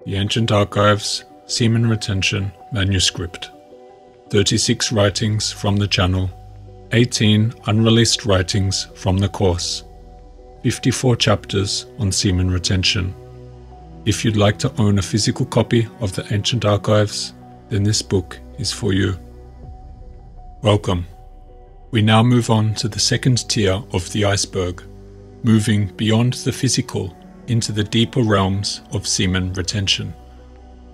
The Ancient Archives, Semen Retention, Manuscript. 36 writings from the channel, 18 unreleased writings from the course, 54 chapters on semen retention. If you'd like to own a physical copy of the Ancient Archives, then this book is for you. Welcome. We now move on to the second tier of the iceberg, moving beyond the physical into the deeper realms of semen retention,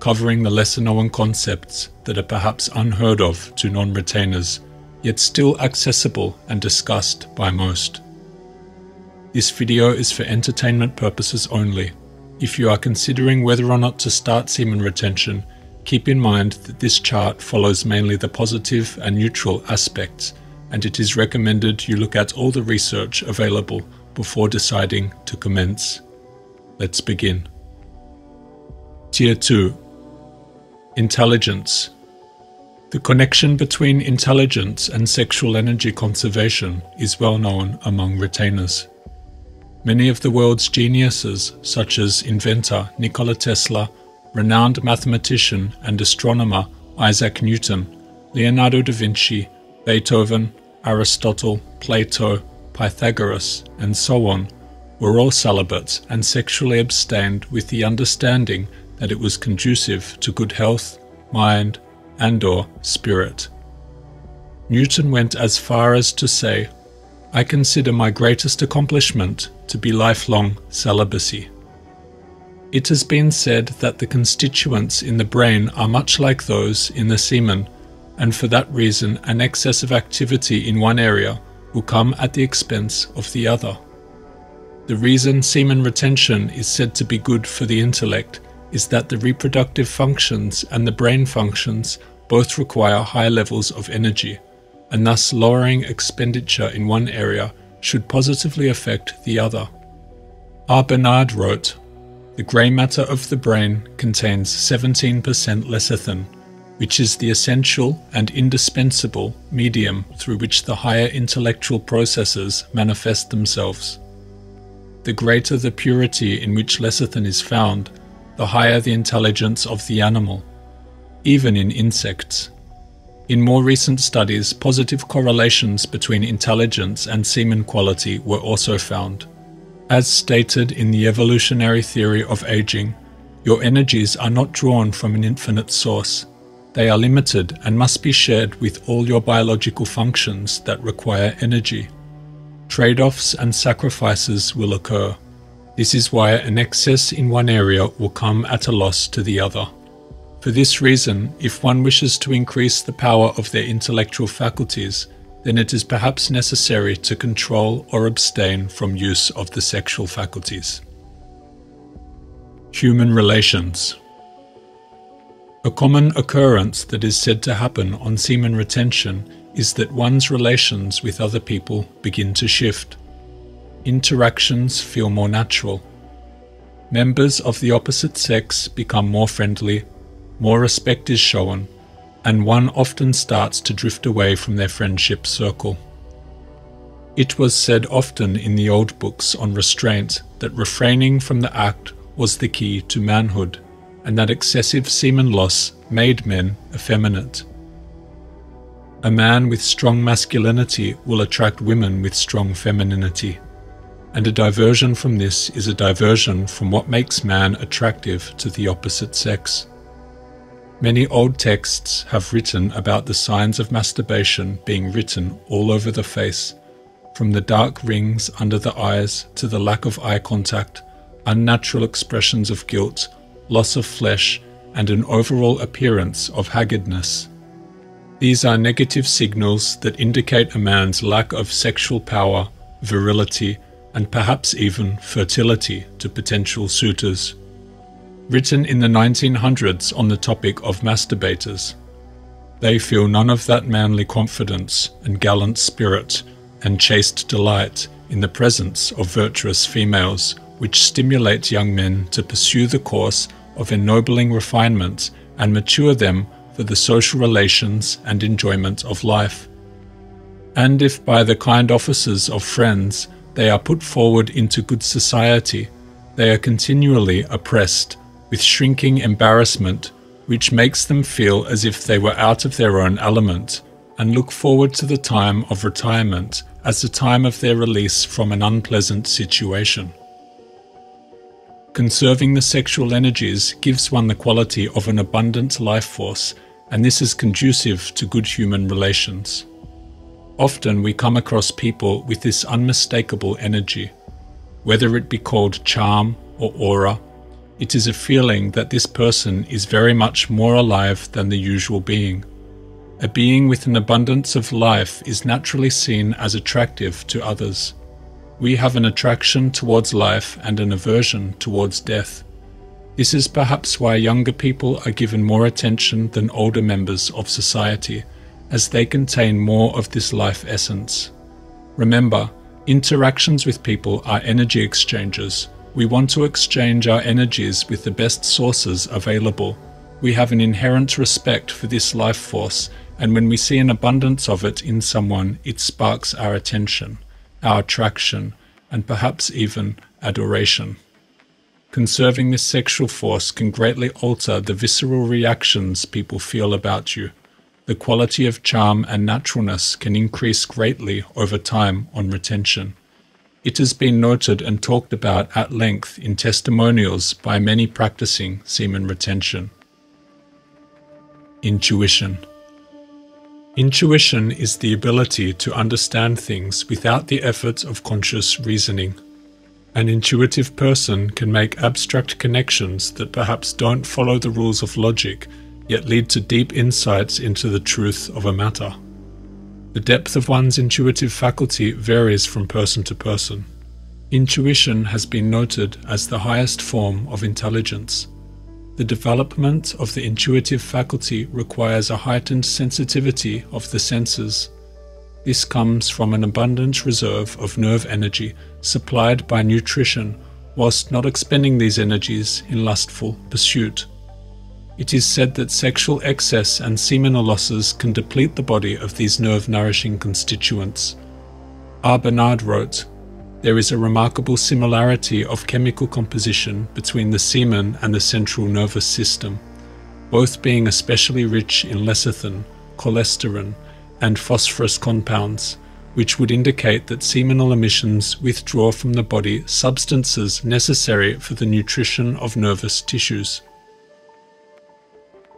covering the lesser-known concepts that are perhaps unheard of to non-retainers, yet still accessible and discussed by most. This video is for entertainment purposes only. If you are considering whether or not to start semen retention, keep in mind that this chart follows mainly the positive and neutral aspects, and it is recommended you look at all the research available before deciding to commence. Let's begin. Tier 2. Intelligence. The connection between intelligence and sexual energy conservation is well known among retainers. Many of the world's geniuses, such as inventor Nikola Tesla, renowned mathematician and astronomer Isaac Newton, Leonardo da Vinci, Beethoven, Aristotle, Plato, Pythagoras, and so on, were all celibate and sexually abstained with the understanding that it was conducive to good health, mind, and/or spirit. Newton went as far as to say, "I consider my greatest accomplishment to be lifelong celibacy." It has been said that the constituents in the brain are much like those in the semen, and for that reason an excess of activity in one area will come at the expense of the other. The reason semen retention is said to be good for the intellect is that the reproductive functions and the brain functions both require high levels of energy, and thus lowering expenditure in one area should positively affect the other. R. Bernard wrote, "The grey matter of the brain contains 17% lecithin, which is the essential and indispensable medium through which the higher intellectual processes manifest themselves. The greater the purity in which lecithin is found, the higher the intelligence of the animal, even in insects. In more recent studies, positive correlations between intelligence and semen quality were also found. As stated in the evolutionary theory of aging, your energies are not drawn from an infinite source. They are limited and must be shared with all your biological functions that require energy. Trade-offs and sacrifices will occur. This is why an excess in one area will come at a loss to the other. For this reason, if one wishes to increase the power of their intellectual faculties, then it is perhaps necessary to control or abstain from use of the sexual faculties. Human relations. A common occurrence that is said to happen on semen retention is that one's relations with other people begin to shift. Interactions feel more natural. Members of the opposite sex become more friendly, more respect is shown, and one often starts to drift away from their friendship circle. It was said often in the old books on restraint that refraining from the act was the key to manhood, and that excessive semen loss made men effeminate. A man with strong masculinity will attract women with strong femininity, and a diversion from this is a diversion from what makes man attractive to the opposite sex. Many old texts have written about the signs of masturbation being written all over the face, from the dark rings under the eyes to the lack of eye contact, unnatural expressions of guilt, loss of flesh, and an overall appearance of haggardness. These are negative signals that indicate a man's lack of sexual power, virility, and perhaps even fertility to potential suitors. Written in the 1900s on the topic of masturbators. They feel none of that manly confidence and gallant spirit and chaste delight in the presence of virtuous females, which stimulate young men to pursue the course of ennobling refinement and mature them for the social relations and enjoyment of life. And if by the kind offices of friends they are put forward into good society, they are continually oppressed, with shrinking embarrassment, which makes them feel as if they were out of their own element, and look forward to the time of retirement as the time of their release from an unpleasant situation. Conserving the sexual energies gives one the quality of an abundant life force, and this is conducive to good human relations. Often we come across people with this unmistakable energy. Whether it be called charm or aura, it is a feeling that this person is very much more alive than the usual being. A being with an abundance of life is naturally seen as attractive to others. We have an attraction towards life and an aversion towards death. This is perhaps why younger people are given more attention than older members of society, as they contain more of this life essence. Remember, interactions with people are energy exchanges. We want to exchange our energies with the best sources available. We have an inherent respect for this life force, and when we see an abundance of it in someone, it sparks our attention, our attraction, and perhaps even adoration. Conserving this sexual force can greatly alter the visceral reactions people feel about you. The quality of charm and naturalness can increase greatly over time on retention. It has been noted and talked about at length in testimonials by many practicing semen retention. Intuition. Intuition is the ability to understand things without the effort of conscious reasoning. An intuitive person can make abstract connections that perhaps don't follow the rules of logic, yet lead to deep insights into the truth of a matter. The depth of one's intuitive faculty varies from person to person. Intuition has been noted as the highest form of intelligence. The development of the intuitive faculty requires a heightened sensitivity of the senses. This comes from an abundant reserve of nerve energy supplied by nutrition, whilst not expending these energies in lustful pursuit. It is said that sexual excess and seminal losses can deplete the body of these nerve-nourishing constituents. R. Bernard wrote, "There is a remarkable similarity of chemical composition between the semen and the central nervous system, both being especially rich in lecithin, cholesterol, and phosphorus compounds, which would indicate that seminal emissions withdraw from the body substances necessary for the nutrition of nervous tissues."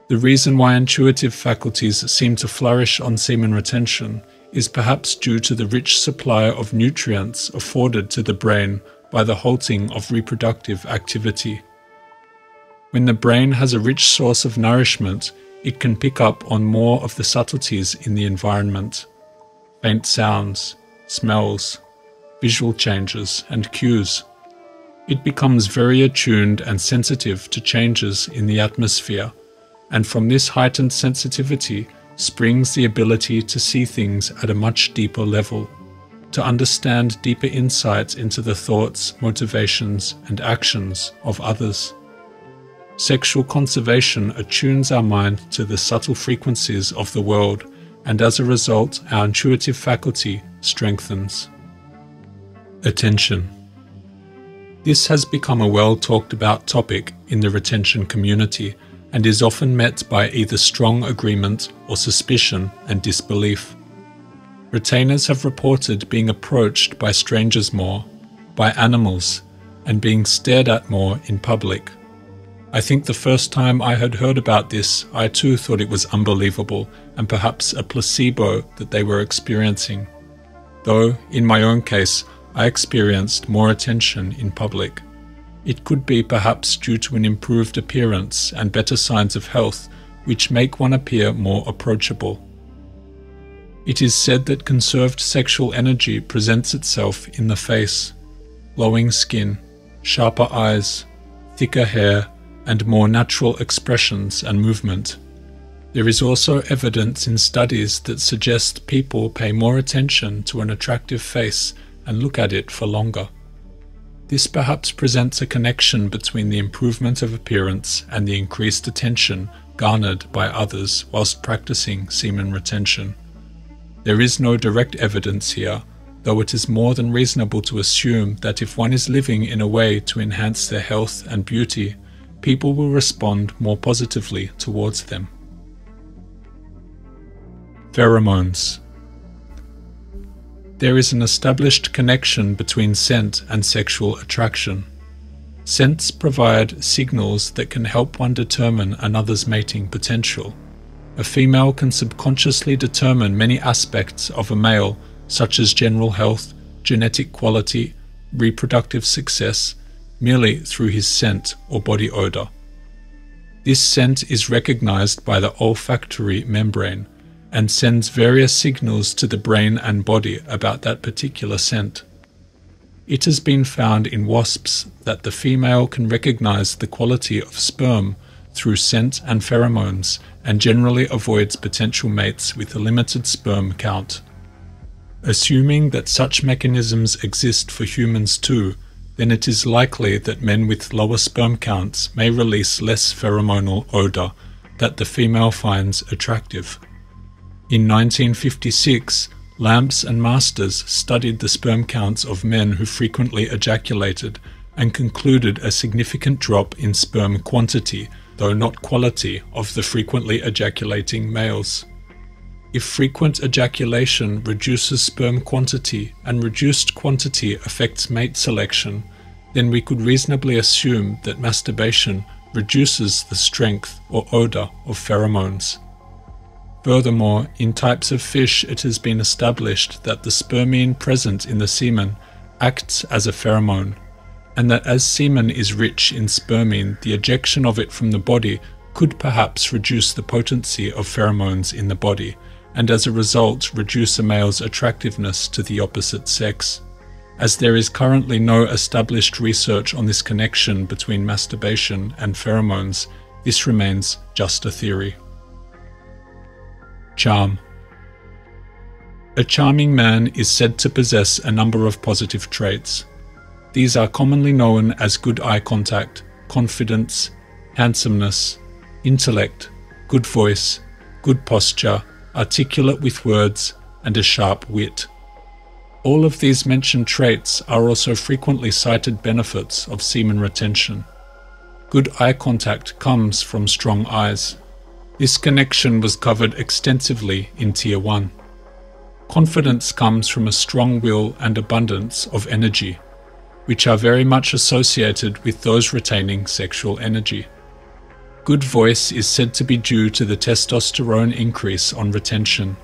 The reason why intuitive faculties seem to flourish on semen retention is perhaps due to the rich supply of nutrients afforded to the brain by the halting of reproductive activity. When the brain has a rich source of nourishment, it can pick up on more of the subtleties in the environment. Faint sounds, smells, visual changes, and cues. It becomes very attuned and sensitive to changes in the atmosphere, and from this heightened sensitivity springs the ability to see things at a much deeper level, to understand deeper insights into the thoughts, motivations, and actions of others. Sexual conservation attunes our mind to the subtle frequencies of the world, and as a result, our intuitive faculty strengthens. Attention. This has become a well-talked about topic in the retention community, and is often met by either strong agreement or suspicion and disbelief. Retainers have reported being approached by strangers more, by animals, and being stared at more in public. I think the first time I had heard about this, I too thought it was unbelievable and perhaps a placebo that they were experiencing. Though, in my own case, I experienced more attention in public. It could be perhaps due to an improved appearance and better signs of health, which make one appear more approachable. It is said that conserved sexual energy presents itself in the face: glowing skin, sharper eyes, thicker hair, and more natural expressions and movement. There is also evidence in studies that suggest people pay more attention to an attractive face and look at it for longer. This perhaps presents a connection between the improvement of appearance and the increased attention garnered by others whilst practicing semen retention. There is no direct evidence here, though it is more than reasonable to assume that if one is living in a way to enhance their health and beauty, people will respond more positively towards them. Pheromones. There is an established connection between scent and sexual attraction. Scents provide signals that can help one determine another's mating potential. A female can subconsciously determine many aspects of a male, such as general health, genetic quality, reproductive success, merely through his scent or body odor. This scent is recognized by the olfactory membrane and sends various signals to the brain and body about that particular scent. It has been found in wasps that the female can recognize the quality of sperm through scent and pheromones and generally avoids potential mates with a limited sperm count. Assuming that such mechanisms exist for humans too, then it is likely that men with lower sperm counts may release less pheromonal odor that the female finds attractive. In 1956, Lamps and Masters studied the sperm counts of men who frequently ejaculated and concluded a significant drop in sperm quantity, though not quality, of the frequently ejaculating males. If frequent ejaculation reduces sperm quantity and reduced quantity affects mate selection, then we could reasonably assume that masturbation reduces the strength or odor of pheromones. Furthermore, in types of fish it has been established that the spermine present in the semen acts as a pheromone, and that as semen is rich in spermine, the ejection of it from the body could perhaps reduce the potency of pheromones in the body, and as a result reduce a male's attractiveness to the opposite sex. As there is currently no established research on this connection between masturbation and pheromones, this remains just a theory. Charm. A charming man is said to possess a number of positive traits. These are commonly known as good eye contact, confidence, handsomeness, intellect, good voice, good posture, articulate with words, and a sharp wit. All of these mentioned traits are also frequently cited benefits of semen retention. Good eye contact comes from strong eyes. This connection was covered extensively in Tier 1. Confidence comes from a strong will and abundance of energy, which are very much associated with those retaining sexual energy. Good voice is said to be due to the testosterone increase on retention.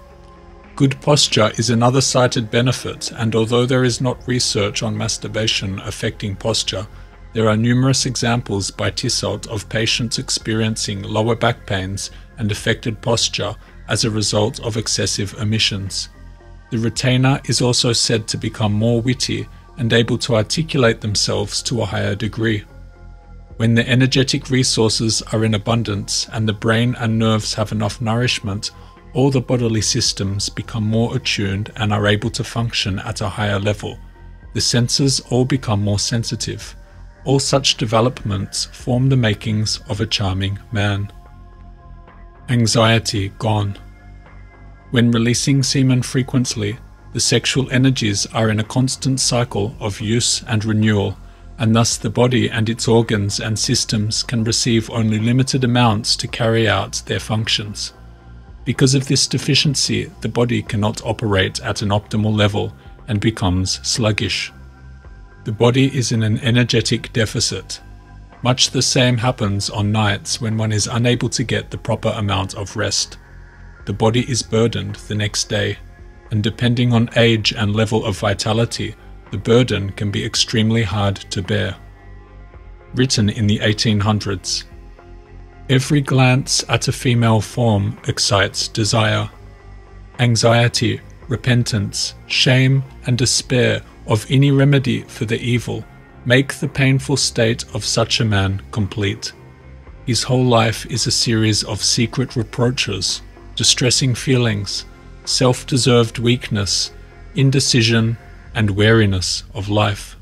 Good posture is another cited benefit, and although there is not research on masturbation affecting posture, there are numerous examples by Tissot of patients experiencing lower back pains and affected posture as a result of excessive emissions. The retainer is also said to become more witty and able to articulate themselves to a higher degree. When the energetic resources are in abundance and the brain and nerves have enough nourishment, all the bodily systems become more attuned and are able to function at a higher level. The senses all become more sensitive. All such developments form the makings of a charming man. Anxiety gone. When releasing semen frequently, the sexual energies are in a constant cycle of use and renewal, and thus the body and its organs and systems can receive only limited amounts to carry out their functions. Because of this deficiency, the body cannot operate at an optimal level and becomes sluggish. The body is in an energetic deficit. Much the same happens on nights when one is unable to get the proper amount of rest. The body is burdened the next day, and depending on age and level of vitality, the burden can be extremely hard to bear. Written in the 1800s. Every glance at a female form excites desire. Anxiety, repentance, shame, and despair of any remedy for the evil make the painful state of such a man complete. His whole life is a series of secret reproaches, distressing feelings, self-deserved weakness, indecision, and weariness of life.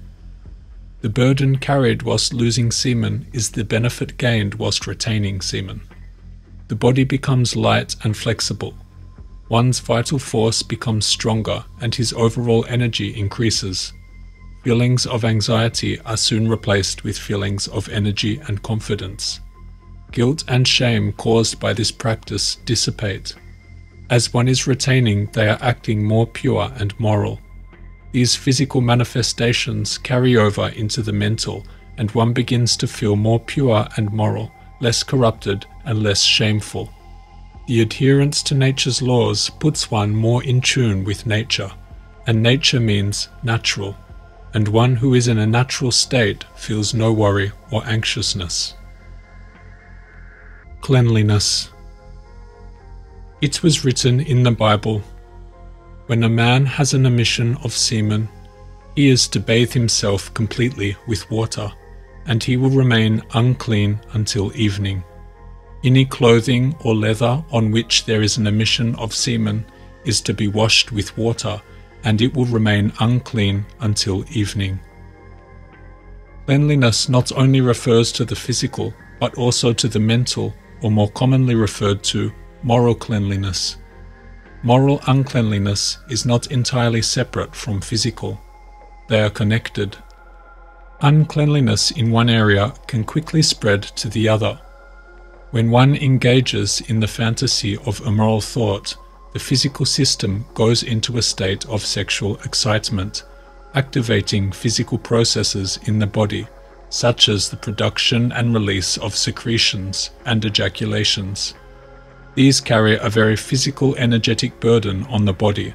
The burden carried whilst losing semen is the benefit gained whilst retaining semen. The body becomes light and flexible. One's vital force becomes stronger and his overall energy increases. feelings of anxiety are soon replaced with feelings of energy and confidence. Guilt and shame caused by this practice dissipate. As one is retaining, they are acting more pure and moral. These physical manifestations carry over into the mental, and one begins to feel more pure and moral, less corrupted and less shameful. The adherence to nature's laws puts one more in tune with nature, and nature means natural, and one who is in a natural state feels no worry or anxiousness. Cleanliness. It was written in the Bible, "When a man has an emission of semen, he is to bathe himself completely with water, and he will remain unclean until evening. Any clothing or leather on which there is an emission of semen is to be washed with water, and it will remain unclean until evening." Cleanliness not only refers to the physical, but also to the mental, or more commonly referred to, moral cleanliness. Moral uncleanliness is not entirely separate from physical. They are connected. Uncleanliness in one area can quickly spread to the other. When one engages in the fantasy of immoral thought, the physical system goes into a state of sexual excitement, activating physical processes in the body, such as the production and release of secretions and ejaculations. These carry a very physical energetic burden on the body.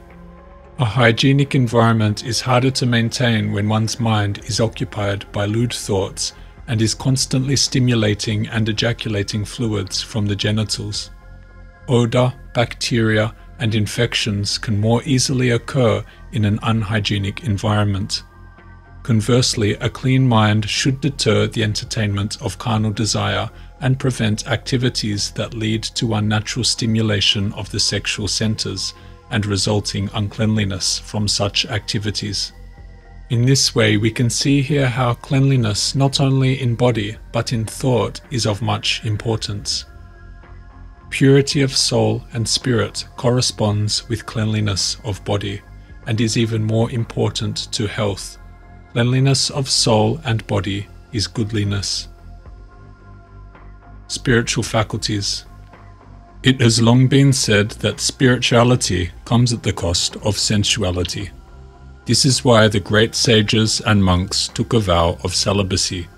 A hygienic environment is harder to maintain when one's mind is occupied by lewd thoughts and is constantly stimulating and ejaculating fluids from the genitals. Odor, bacteria, and infections can more easily occur in an unhygienic environment. Conversely, a clean mind should deter the entertainment of carnal desire and prevent activities that lead to unnatural stimulation of the sexual centers and resulting uncleanliness from such activities. In this way, we can see here how cleanliness not only in body but in thought is of much importance. Purity of soul and spirit corresponds with cleanliness of body and is even more important to health. Cleanliness of soul and body is goodliness. Spiritual faculties. It has long been said that spirituality comes at the cost of sensuality. This is why the great sages and monks took a vow of celibacy.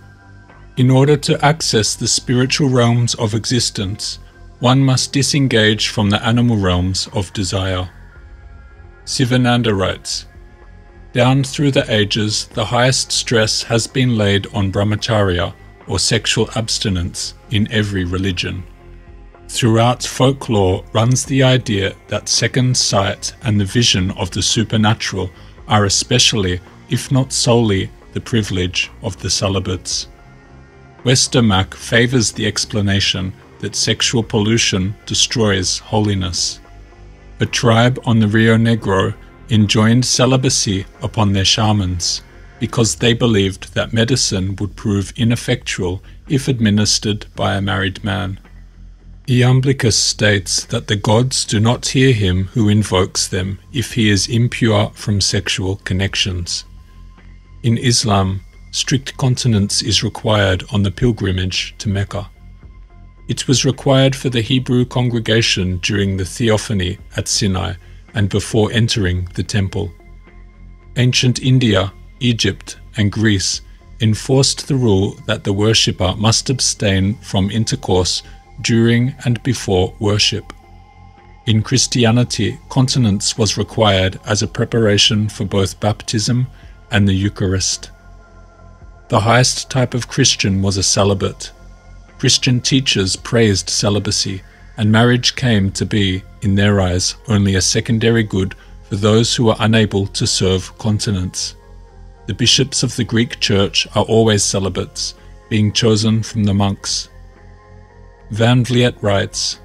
In order to access the spiritual realms of existence, one must disengage from the animal realms of desire. Sivananda writes, "Down through the ages, the highest stress has been laid on brahmacharya, or sexual abstinence, in every religion. Throughout folklore runs the idea that second sight and the vision of the supernatural are especially, if not solely, the privilege of the celibates. Westermarck favors the explanation that sexual pollution destroys holiness. A tribe on the Rio Negro enjoined celibacy upon their shamans because they believed that medicine would prove ineffectual if administered by a married man. Iamblichus states that the gods do not hear him who invokes them if he is impure from sexual connections. In Islam, strict continence is required on the pilgrimage to Mecca. It was required for the Hebrew congregation during the theophany at Sinai and before entering the temple. Ancient India, Egypt, and Greece enforced the rule that the worshipper must abstain from intercourse during and before worship. In Christianity, continence was required as a preparation for both baptism and the Eucharist. The highest type of Christian was a celibate. Christian teachers praised celibacy, and marriage came to be, in their eyes, only a secondary good for those who were unable to serve continence. The bishops of the Greek Church are always celibates, being chosen from the monks. Van Vliet writes,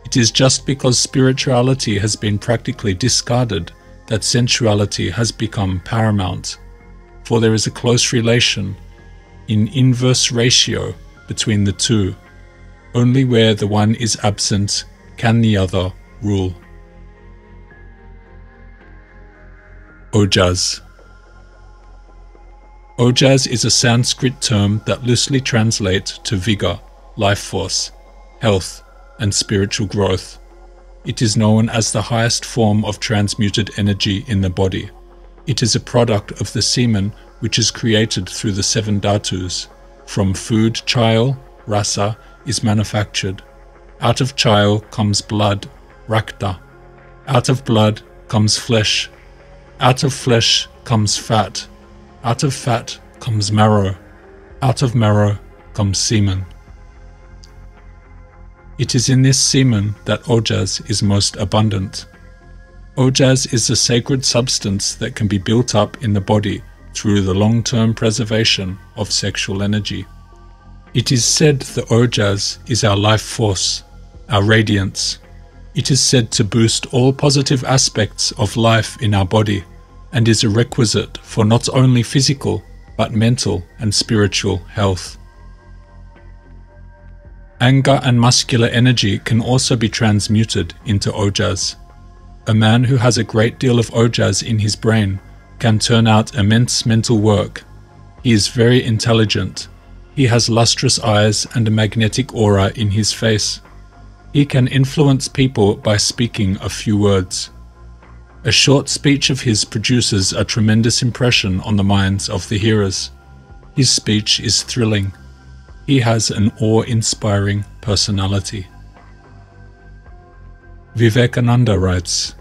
"It is just because spirituality has been practically discarded that sensuality has become paramount, for there is a close relation, in inverse ratio, between the two. Only where the one is absent can the other rule." Ojas. Ojas is a Sanskrit term that loosely translates to vigor, life force, health, and spiritual growth. It is known as the highest form of transmuted energy in the body. It is a product of the semen which is created through the 7 dhatus. From food, chyle, rasa, is manufactured. Out of chyle comes blood, rakta. Out of blood comes flesh. Out of flesh comes fat. Out of fat comes marrow. Out of marrow comes semen. It is in this semen that Ojas is most abundant. Ojas is a sacred substance that can be built up in the body through the long-term preservation of sexual energy. It is said that Ojas is our life force, our radiance. It is said to boost all positive aspects of life in our body and is a requisite for not only physical but mental and spiritual health. Anger and muscular energy can also be transmuted into Ojas. A man who has a great deal of Ojas in his brain can turn out immense mental work. He is very intelligent. He has lustrous eyes and a magnetic aura in his face. He can influence people by speaking a few words. A short speech of his produces a tremendous impression on the minds of the hearers. His speech is thrilling. He has an awe-inspiring personality. Vivekananda writes,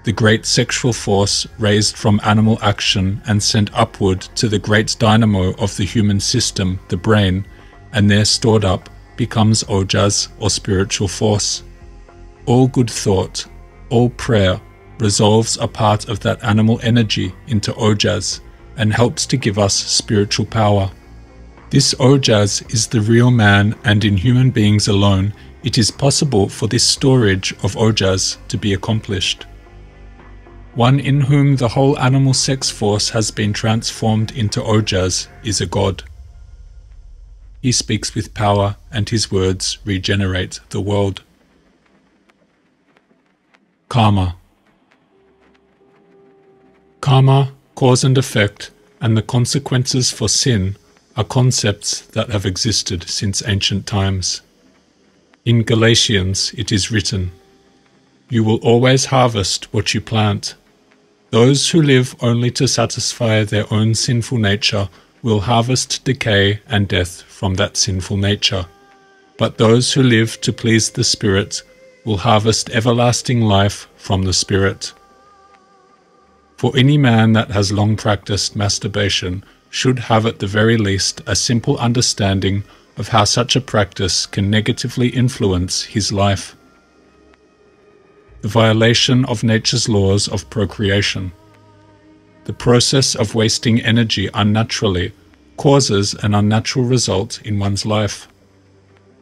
"The great sexual force raised from animal action and sent upward to the great dynamo of the human system, the brain, and there stored up, becomes Ojas or spiritual force. All good thought, all prayer, resolves a part of that animal energy into Ojas and helps to give us spiritual power. This Ojas is the real man, and in human beings alone it is possible for this storage of Ojas to be accomplished. One in whom the whole animal sex force has been transformed into Ojas is a god. He speaks with power, and his words regenerate the world." Karma. Karma, cause and effect, and the consequences for sin are concepts that have existed since ancient times. In Galatians it is written, "You will always harvest what you plant." Those who live only to satisfy their own sinful nature will harvest decay and death from that sinful nature. But those who live to please the Spirit will harvest everlasting life from the Spirit. For any man that has long practiced masturbation should have at the very least a simple understanding of how such a practice can negatively influence his life. The violation of nature's laws of procreation. The process of wasting energy unnaturally causes an unnatural result in one's life.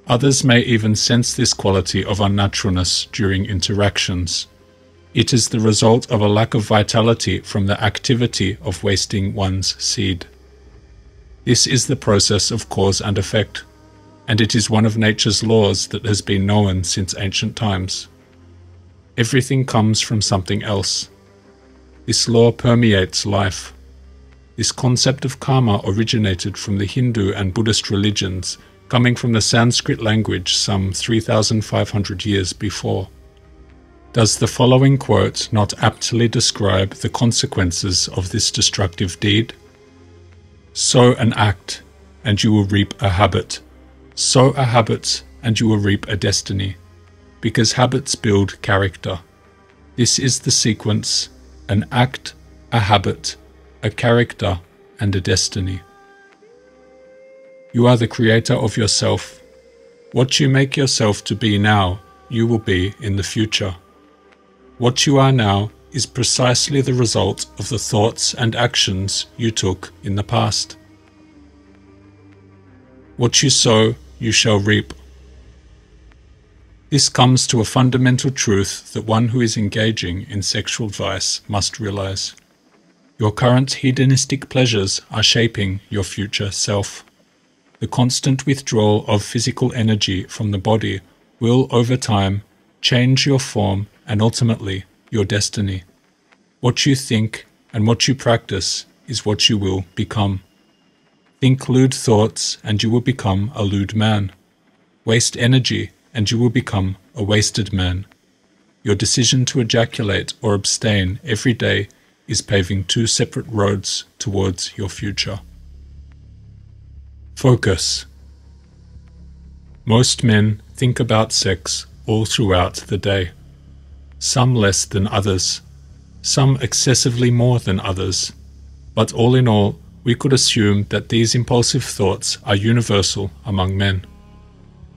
Others may even sense this quality of unnaturalness during interactions. It is the result of a lack of vitality from the activity of wasting one's seed. This is the process of cause and effect, and it is one of nature's laws that has been known since ancient times. Everything comes from something else. This law permeates life. This concept of karma originated from the Hindu and Buddhist religions, coming from the Sanskrit language some 3,500 years before. Does the following quote not aptly describe the consequences of this destructive deed? "Sow an act, and you will reap a habit. Sow a habit, and you will reap a destiny, because habits build character. This is the sequence: an act, a habit, a character, and a destiny." You are the creator of yourself. What you make yourself to be now, you will be in the future. What you are now is precisely the result of the thoughts and actions you took in the past. What you sow, you shall reap. This comes to a fundamental truth that one who is engaging in sexual vice must realize. Your current hedonistic pleasures are shaping your future self. The constant withdrawal of physical energy from the body will, over time, change your form and ultimately your destiny. What you think and what you practice is what you will become. Think lewd thoughts and you will become a lewd man. Waste energy and you will become a wasted man. Your decision to ejaculate or abstain every day is paving two separate roads towards your future. Focus. Most men think about sex all throughout the day. Some less than others, some excessively more than others, but all in all, we could assume that these impulsive thoughts are universal among men.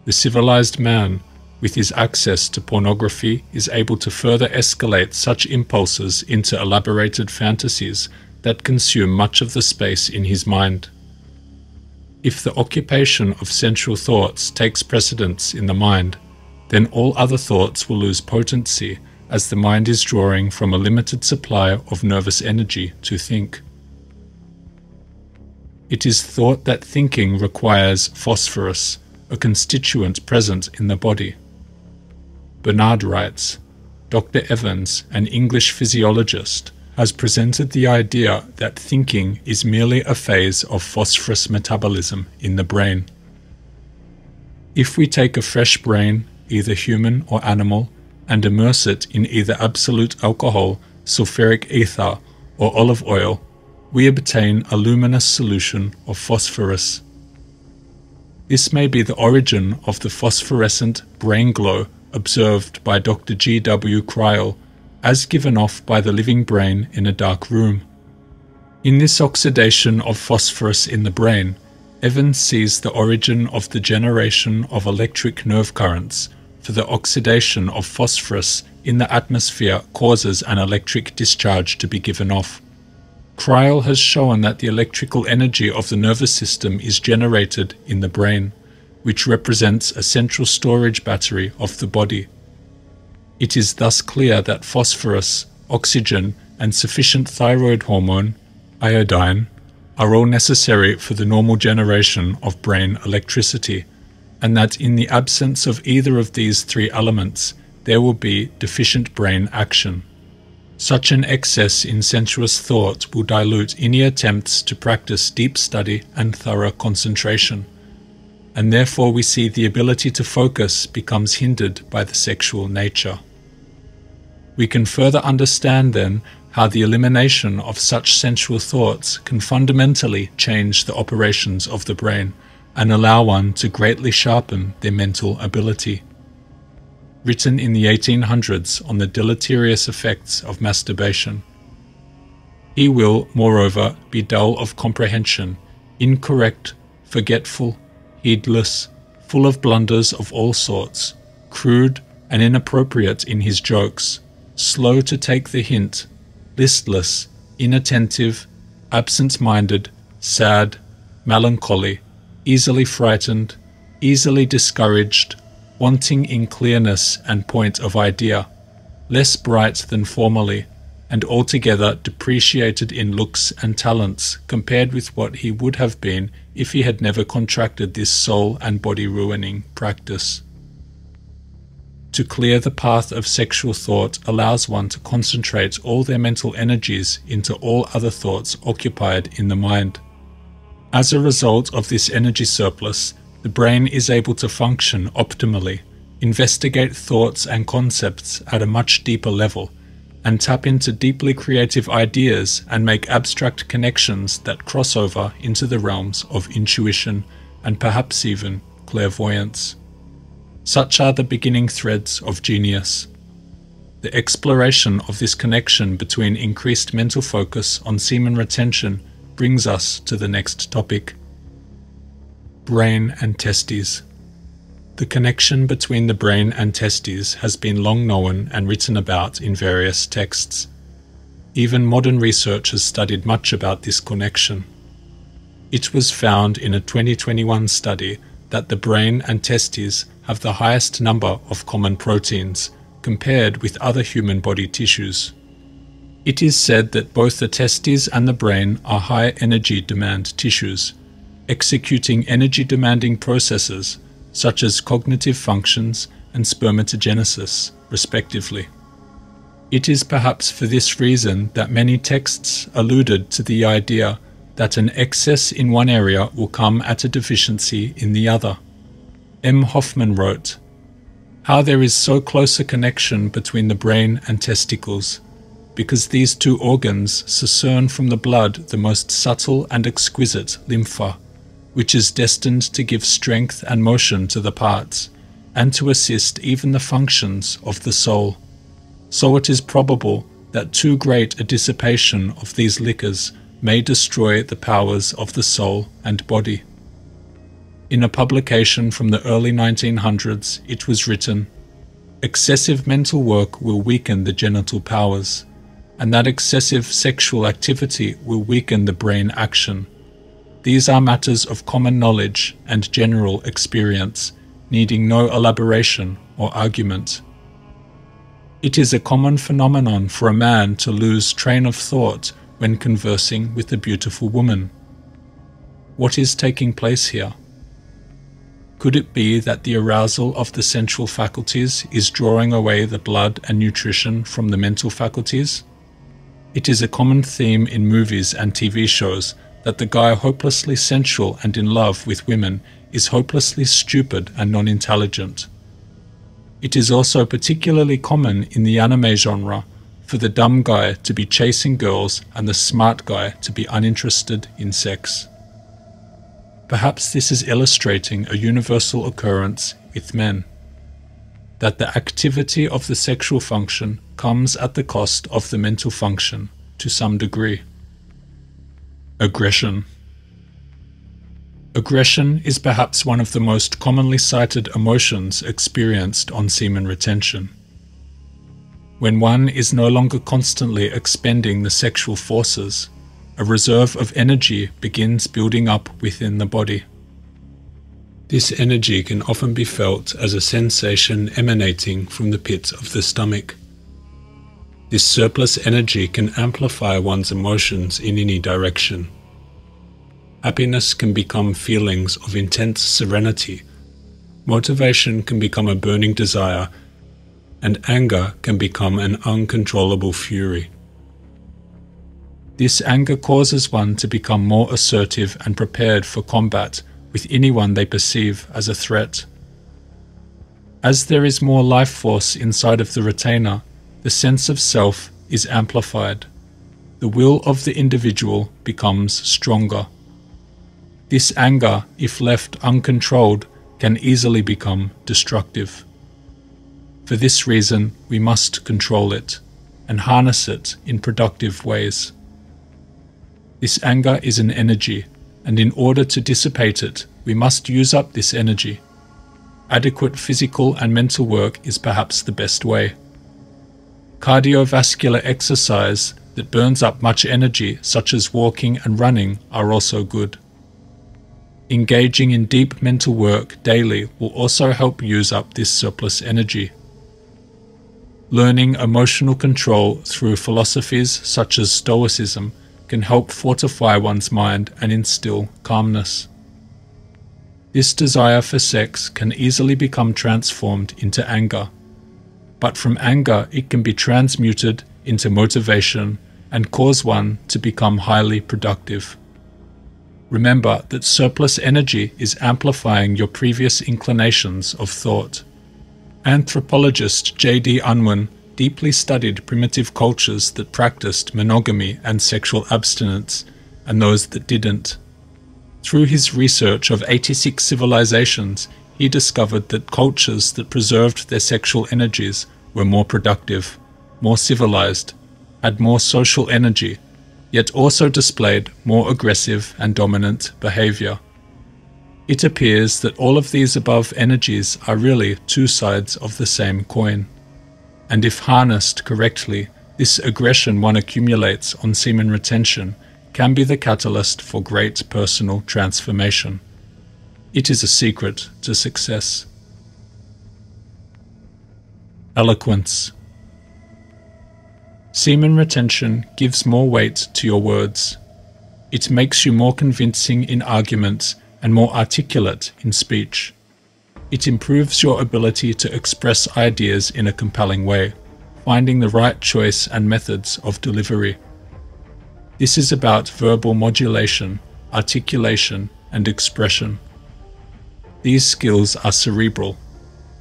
The civilized man, with his access to pornography, is able to further escalate such impulses into elaborated fantasies that consume much of the space in his mind. If the occupation of sensual thoughts takes precedence in the mind, then all other thoughts will lose potency, as the mind is drawing from a limited supply of nervous energy to think. It is thought that thinking requires phosphorus, a constituent present in the body. Bernard writes, Dr. Evans, an English physiologist, has presented the idea that thinking is merely a phase of phosphorus metabolism in the brain. If we take a fresh brain, either human or animal, and immerse it in either absolute alcohol, sulfuric ether, or olive oil, we obtain a luminous solution of phosphorus. This may be the origin of the phosphorescent brain glow observed by Dr. G.W. Crile, as given off by the living brain in a dark room. In this oxidation of phosphorus in the brain, Evans sees the origin of the generation of electric nerve currents, for the oxidation of phosphorus in the atmosphere causes an electric discharge to be given off. Crile has shown that the electrical energy of the nervous system is generated in the brain, which represents a central storage battery of the body. It is thus clear that phosphorus, oxygen, and sufficient thyroid hormone, iodine, are all necessary for the normal generation of brain electricity, and that in the absence of either of these three elements, there will be deficient brain action. Such an excess in sensuous thought will dilute any attempts to practice deep study and thorough concentration, and therefore we see the ability to focus becomes hindered by the sexual nature. We can further understand then how the elimination of such sensual thoughts can fundamentally change the operations of the brain and allow one to greatly sharpen their mental ability. Written in the 1800s on the deleterious effects of masturbation. He will, moreover, be dull of comprehension, incorrect, forgetful, heedless, full of blunders of all sorts, crude and inappropriate in his jokes, slow to take the hint, listless, inattentive, absent-minded, sad, melancholy, easily frightened, easily discouraged, wanting in clearness and point of idea, less bright than formerly, and altogether depreciated in looks and talents compared with what he would have been if he had never contracted this soul and body ruining practice. To clear the path of sexual thought allows one to concentrate all their mental energies into all other thoughts occupied in the mind. As a result of this energy surplus, the brain is able to function optimally, investigate thoughts and concepts at a much deeper level, and tap into deeply creative ideas and make abstract connections that cross over into the realms of intuition and perhaps even clairvoyance. Such are the beginning threads of genius. The exploration of this connection between increased mental focus on semen retention brings us to the next topic. Brain and testes. The connection between the brain and testes has been long known and written about in various texts. Even modern research has studied much about this connection. It was found in a 2021 study that the brain and testes have the highest number of common proteins compared with other human body tissues. It is said that both the testes and the brain are high energy demand tissues, executing energy demanding processes such as cognitive functions and spermatogenesis, respectively. It is perhaps for this reason that many texts alluded to the idea that an excess in one area will come at a deficiency in the other. M. Hoffman wrote, "How there is so close a connection between the brain and testicles, because these two organs discern from the blood the most subtle and exquisite lympha, which is destined to give strength and motion to the parts, and to assist even the functions of the soul. So it is probable that too great a dissipation of these liquors may destroy the powers of the soul and body." In a publication from the early 1900s, it was written, "Excessive mental work will weaken the genital powers, and that excessive sexual activity will weaken the brain action. These are matters of common knowledge and general experience, needing no elaboration or argument. It is a common phenomenon for a man to lose train of thought when conversing with a beautiful woman. What is taking place here? Could it be that the arousal of the sensual faculties is drawing away the blood and nutrition from the mental faculties? It is a common theme in movies and TV shows that the guy hopelessly sensual and in love with women is hopelessly stupid and non-intelligent. It is also particularly common in the anime genre for the dumb guy to be chasing girls and the smart guy to be uninterested in sex. Perhaps this is illustrating a universal occurrence with men, that the activity of the sexual function comes at the cost of the mental function to some degree. Aggression. Aggression is perhaps one of the most commonly cited emotions experienced on semen retention. When one is no longer constantly expending the sexual forces, a reserve of energy begins building up within the body. This energy can often be felt as a sensation emanating from the pit of the stomach. This surplus energy can amplify one's emotions in any direction. Happiness can become feelings of intense serenity, motivation can become a burning desire, and anger can become an uncontrollable fury. This anger causes one to become more assertive and prepared for combat with anyone they perceive as a threat. As there is more life force inside of the retainer, the sense of self is amplified. The will of the individual becomes stronger. This anger, if left uncontrolled, can easily become destructive. For this reason, we must control it and harness it in productive ways. This anger is an energy, and in order to dissipate it, we must use up this energy. Adequate physical and mental work is perhaps the best way. Cardiovascular exercise that burns up much energy, such as walking and running, are also good. Engaging in deep mental work daily will also help use up this surplus energy. Learning emotional control through philosophies such as Stoicism can help fortify one's mind and instill calmness. This desire for sex can easily become transformed into anger, but from anger it can be transmuted into motivation and cause one to become highly productive. Remember that surplus energy is amplifying your previous inclinations of thought. Anthropologist J.D. Unwin deeply studied primitive cultures that practiced monogamy and sexual abstinence, and those that didn't. Through his research of 86 civilizations, he discovered that cultures that preserved their sexual energies were more productive, more civilized, had more social energy, yet also displayed more aggressive and dominant behavior. It appears that all of these above energies are really two sides of the same coin. And if harnessed correctly, this aggression one accumulates on semen retention can be the catalyst for great personal transformation. It is a secret to success. Eloquence. Semen retention gives more weight to your words. It makes you more convincing in arguments and more articulate in speech. It improves your ability to express ideas in a compelling way. finding the right choice and methods of delivery. This is about verbal modulation, articulation, and expression. These skills are cerebral,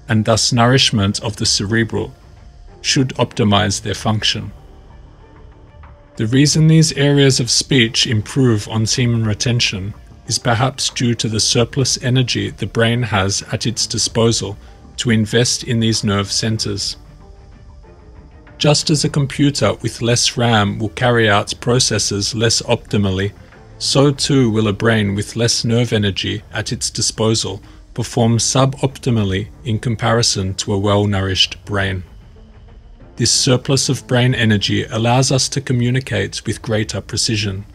and thus nourishment of the cerebral should optimize their function. The reason these areas of speech improve on semen retention is perhaps due to the surplus energy the brain has at its disposal to invest in these nerve centers. Just as a computer with less RAM will carry out processes less optimally, so too will a brain with less nerve energy at its disposal perform suboptimally in comparison to a well-nourished brain. This surplus of brain energy allows us to communicate with greater precision,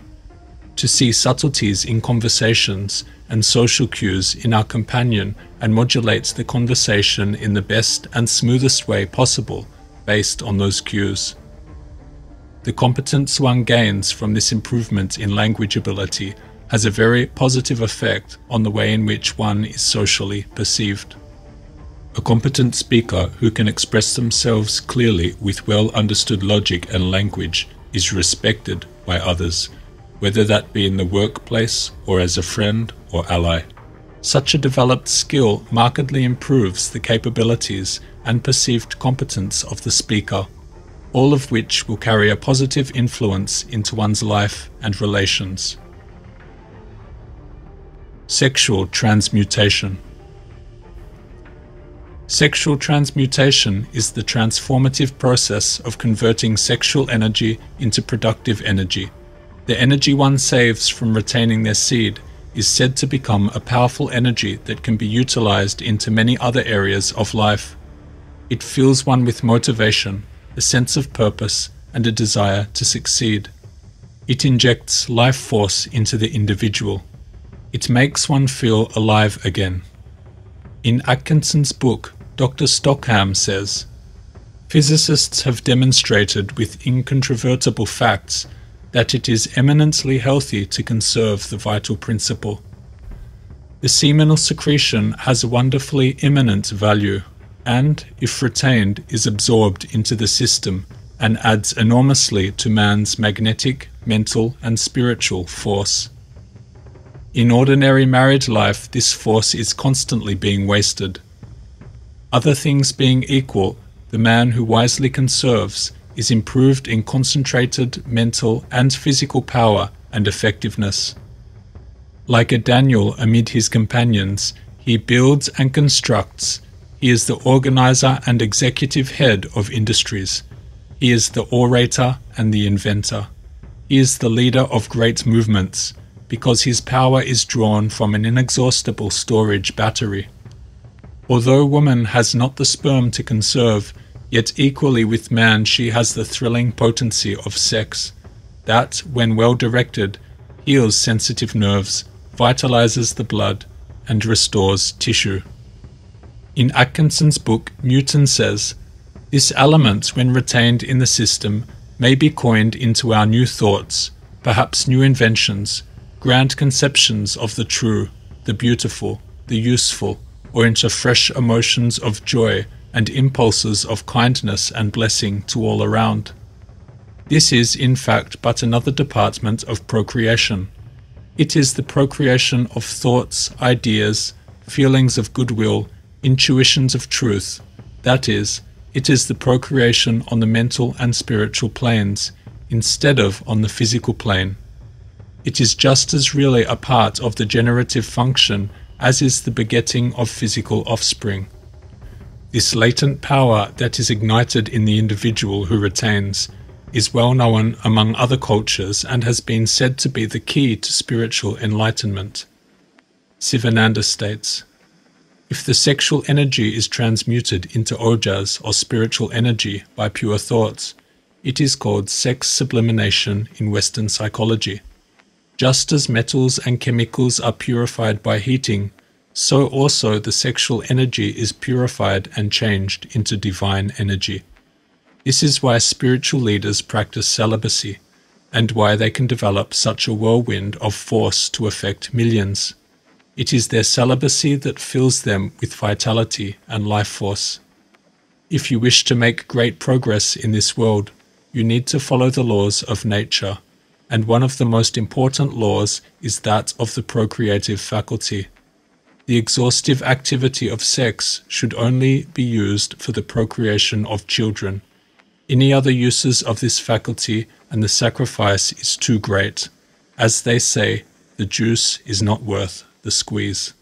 to see subtleties in conversations and social cues in our companion and modulate the conversation in the best and smoothest way possible based on those cues. The competence one gains from this improvement in language ability has a very positive effect on the way in which one is socially perceived. A competent speaker who can express themselves clearly with well understood logic and language is respected by others, whether that be in the workplace or as a friend or ally. Such a developed skill markedly improves the capabilities and perceived competence of the speaker, all of which will carry a positive influence into one's life and relations. Sexual transmutation. Sexual transmutation is the transformative process of converting sexual energy into productive energy. The energy one saves from retaining their seed is said to become a powerful energy that can be utilized into many other areas of life. It fills one with motivation, a sense of purpose, and a desire to succeed. It injects life force into the individual. It makes one feel alive again. In Atkinson's book, Dr. Stockham says, "Physicists have demonstrated with incontrovertible facts that it is eminently healthy to conserve the vital principle. The seminal secretion has a wonderfully immanent value, and, if retained, is absorbed into the system and adds enormously to man's magnetic, mental, and spiritual force. In ordinary married life, this force is constantly being wasted. Other things being equal, the man who wisely conserves is improved in concentrated mental and physical power and effectiveness. Like a Daniel amid his companions, he builds and constructs. He is the organizer and executive head of industries. He is the orator and the inventor. He is the leader of great movements, because his power is drawn from an inexhaustible storage battery. Although woman has not the sperm to conserve, yet equally with man she has the thrilling potency of sex, that, when well directed, heals sensitive nerves, vitalizes the blood, and restores tissue." In Atkinson's book, Newton says, "This element, when retained in the system, may be coined into our new thoughts, perhaps new inventions, grand conceptions of the true, the beautiful, the useful, or into fresh emotions of joy and impulses of kindness and blessing to all around. This is, in fact, but another department of procreation. It is the procreation of thoughts, ideas, feelings of goodwill, intuitions of truth. That is, it is the procreation on the mental and spiritual planes, instead of on the physical plane. It is just as really a part of the generative function as is the begetting of physical offspring. This latent power that is ignited in the individual who retains is well known among other cultures and has been said to be the key to spiritual enlightenment." Sivananda states, "If the sexual energy is transmuted into ojas or spiritual energy by pure thoughts, it is called sex sublimation in Western psychology. Just as metals and chemicals are purified by heating, so also the sexual energy is purified and changed into divine energy. This is why spiritual leaders practice celibacy, and why they can develop such a whirlwind of force to affect millions. It is their celibacy that fills them with vitality and life force. If you wish to make great progress in this world, you need to follow the laws of nature, and one of the most important laws is that of the procreative faculty. The exhaustive activity of sex should only be used for the procreation of children. Any other uses of this faculty and the sacrifice is too great. As they say, the juice is not worth the squeeze.